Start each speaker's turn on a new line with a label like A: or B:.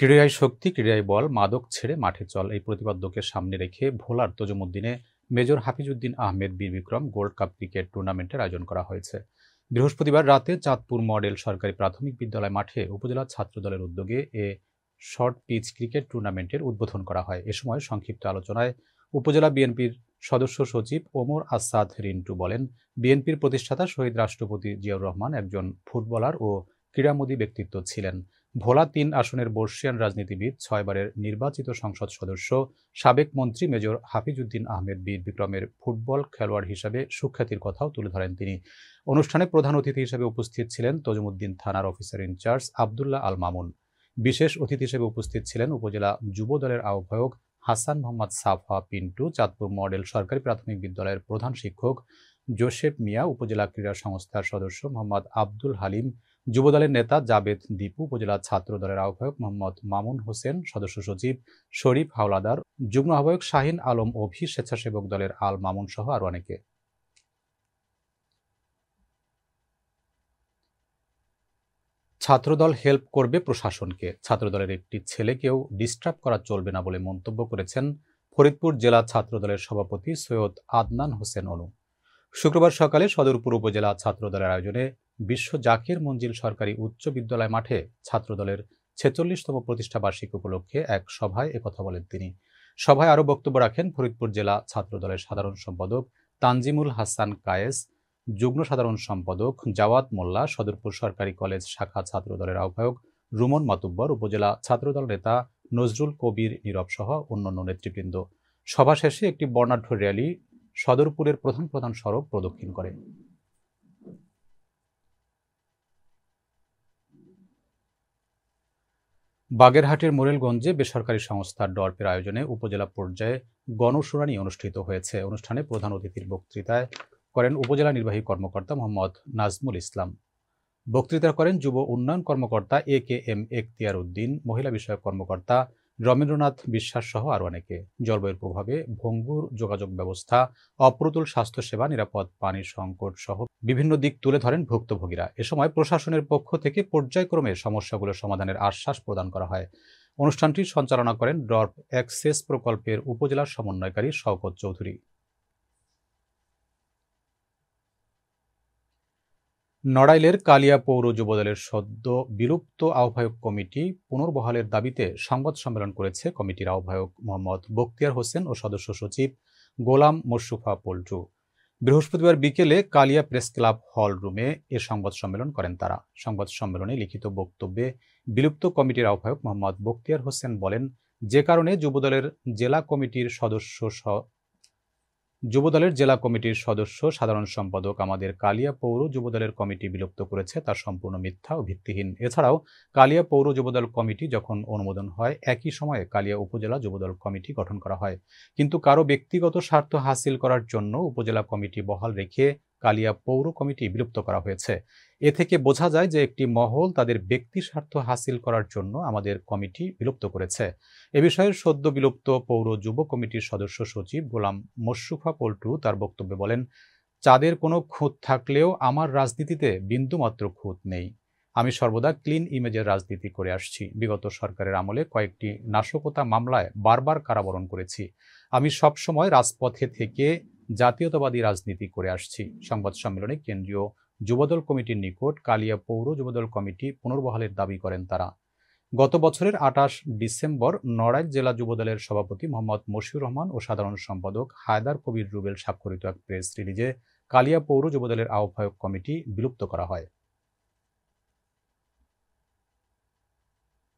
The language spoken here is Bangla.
A: ক্রীড়ায় শক্তি, ক্রীড়ায় বল, মাদক ছেড়ে মাঠে চল এই প্রতিপাদ্যকে সামনে রেখে ভোলার তজুমুদ্দিনে মেজর হাফিজউদ্দিন আহমেদ বীর বিক্রম গোল্ড কাপ ক্রিকেট টুর্নামেন্টের আয়োজন করা হয়েছে। বৃহস্পতিবার রাতে চাঁদপুর মডেল সরকারি প্রাথমিক বিদ্যালয় মাঠে উপজেলা ছাত্রদলের উদ্যোগে এ শর্ট পিচ ক্রিকেট টুর্নামেন্টের উদ্বোধন করা হয়। এ সময় সংক্ষিপ্ত আলোচনায় উপজেলা বিএনপির সদস্য সচিব ওমর আসাদ রিন্টু বলেন, বিএনপির প্রতিষ্ঠাতা শহীদ রাষ্ট্রপতি জিয়াউর রহমান একজন ফুটবলার ও ক্রীড়ামোদী ব্যক্তিত্ব ছিলেন। ভোলা ৩ আসনের বর্ষিয়ান রাজনীতিবিদ, ৬ বারের নির্বাচিত সংসদ সদস্য, সাবেক মন্ত্রী মেজর হাফিজউদ্দিন আহমেদ বীর বিক্রমের ফুটবল খেলোয়াড় হিসেবে সুখ্যাতির কথাও তুলে ধরেন তিনি। অনুষ্ঠানে প্রধান অতিথি হিসেবে উপস্থিত ছিলেন তজুমুদ্দিন থানার অফিসার ইনচার্জ আবদুল্লাহ আল মামুন। বিশেষ অতিথি হিসেবে উপস্থিত ছিলেন উপজেলা যুব দলের আহ্বায়ক হাসান মোহাম্মদ সাফা পিন্টু, চাঁদপুর মডেল সরকারি প্রাথমিক বিদ্যালয়ের প্রধান শিক্ষক জোসেফ মিয়া, উপজেলা ক্রীড়া সংস্থার সদস্য মোহাম্মদ আব্দুল হালিম, যুবদলের নেতা জাবেদ দীপু, উপজেলা ছাত্র দলের আহ্বায়ক মোহাম্মদ মামুন হোসেন, সদস্য সচিব শরীফ হাওলাদার, যুগ্ম আহ্বায়ক শাহিন আলম অভি, স্বেচ্ছাসেবক দলের আল মামুন সহ আরো অনেকে। ছাত্রদল হেল্প করবে প্রশাসনকে, ছাত্রদলের একটি ছেলেকেও ডিস্টার্ব করা চলবে না বলে মন্তব্য করেছেন ফরিদপুর জেলা ছাত্রদলের সভাপতি সৈয়দ আদনান হোসেন অনু। শুক্রবার সকালে সদরপুর উপজেলা ছাত্রদলের আয়োজনে বিশ্ব জাকির মঞ্জিল সরকারি উচ্চ বিদ্যালয় মাঠে ছাত্রদলের ৪৬তম প্রতিষ্ঠা বার্ষিকী উপলক্ষে এক সভায় একথা বলেন তিনি। সভায় আরও বক্তব্য রাখেন ফরিদপুর জেলা ছাত্রদলের সাধারণ সম্পাদক তানজিমুল হাসান কায়েস, যুগ্ম সাধারণ সম্পাদক জাওয়াত মোল্লা, সদরপুর সরকারি কলেজ শাখা ছাত্রদলের আহ্বায়ক রুমন মাতুব্বর, উপজেলা ছাত্রদল নেতা নজরুল কবির নীরব সহ অন্যান্য নেতৃবৃন্দ। সভা শেষে একটি বর্ণাঢ্য র্যালি সদরপুরের প্রধান প্রধান সড়ক প্রদক্ষিণ করে। বাগেরহাটের মোরেলগঞ্জে বেসরকারি সংস্থা ডর্পের আয়োজনে উপজেলা পর্যায়ে গণশুনানি অনুষ্ঠিত হয়েছে। অনুষ্ঠানে প্রধান অতিথির বক্তৃতায় করেন উপজেলা নির্বাহী কর্মকর্তা মোহাম্মদ নাজমুল ইসলাম। বক্তৃতা করেন যুব উন্নয়ন কর্মকর্তা AKM এখতিয়ার উদ্দিন, মহিলা বিষয়ক কর্মকর্তা রবীন্দ্রনাথ বিশ্বাস সহ আরও অনেকে। জলবায়ুর প্রভাবে ভঙ্গুর যোগাযোগ ব্যবস্থা, অপ্রতুল স্বাস্থ্যসেবা, নিরাপদ পানির সংকট সহ বিভিন্ন দিক তুলে ধরেন ভুক্তভোগীরা। এ সময় প্রশাসনের পক্ষ থেকে পর্যায়ক্রমে সমস্যাগুলো সমাধানের আশ্বাস প্রদান করা হয়। অনুষ্ঠানটি সঞ্চালনা করেন ডর্প অ্যাক্সেস প্রকল্পের উপজেলা সমন্বয়কারী শওকত চৌধুরী। নড়াইলের কালিয়া পৌর যুবদলের সদ্য বিলুপ্ত আহ্বায়ক কমিটি পুনর্বহালের দাবিতে সংবাদ সম্মেলন করেছে কমিটির আহ্বায়ক মোহাম্মদ বখতিয়ার হোসেন ও সদস্য সচিব গোলাম মোশরুফা পল্টু। বৃহস্পতিবার বিকেলে কালিয়া প্রেস ক্লাব হল রুমে এ সংবাদ সম্মেলন করেন তারা। সংবাদ সম্মেলনে লিখিত বক্তব্যে বিলুপ্ত কমিটির আহ্বায়ক মোহাম্মদ বখতিয়ার হোসেন বলেন, যে কারণে যুবদলের জেলা কমিটির সদস্য সাধারণ সম্পাদক আমাদের কালিয়া পৌর যুবদলের কমিটি বিলুপ্ত করেছে তা সম্পূর্ণ মিথ্যা ও ভিত্তিহীন। এছাড়াও কালিয়া পৌর যুবদল কমিটি যখন অনুমোদন হয় একই সময়ে কালিয়া উপজেলা যুবদল কমিটি গঠন করা হয়, কিন্তু কারো ব্যক্তিগত স্বার্থ হাসিল করার জন্য উপজেলা কমিটি বহাল রেখে কালিয়া পৌর কমিটি বিলুপ্ত করা হয়েছে। এ থেকে বোঝা যায় যে একটি মহল তাদের ব্যক্তি স্বার্থ হাসিল করার জন্য আমাদের কমিটি বিলুপ্ত করেছে। এ বিষয়ে সদ্য বিলুপ্ত পৌর যুব কমিটির সদস্য সচিব গোলাম মোশরুফা পল্টু তার বক্তব্যে বলেন, চাঁদের কোনো খুঁত থাকলেও আমার রাজনীতিতে বিন্দুমাত্র খুঁত নেই। আমি সর্বদা ক্লিন ইমেজের রাজনীতি করে আসছি। বিগত সরকারের আমলে কয়েকটি নাশকতা মামলায় বারবার কারাবরণ করেছি। আমি সবসময় রাজপথে থেকে জাতীয়তাবাদী রাজনীতি করে আসছি। সংবাদ সম্মেলনে কেন্দ্রীয় যুবদল কমিটির নিকট কালিয়া পৌর যুবদল কমিটি পুনর্বহালের দাবি করেন তারা। গত বছরের ২৮ ডিসেম্বর নড়াইল জেলা যুবদলের সভাপতি মোহাম্মদ মশিউর রহমান ও সাধারণ সম্পাদক হায়দার কবির রুবেল স্বাক্ষরিত এক প্রেস রিলিজে কালিয়া পৌর যুবদলের আহ্বায়ক কমিটি বিলুপ্ত করা হয়।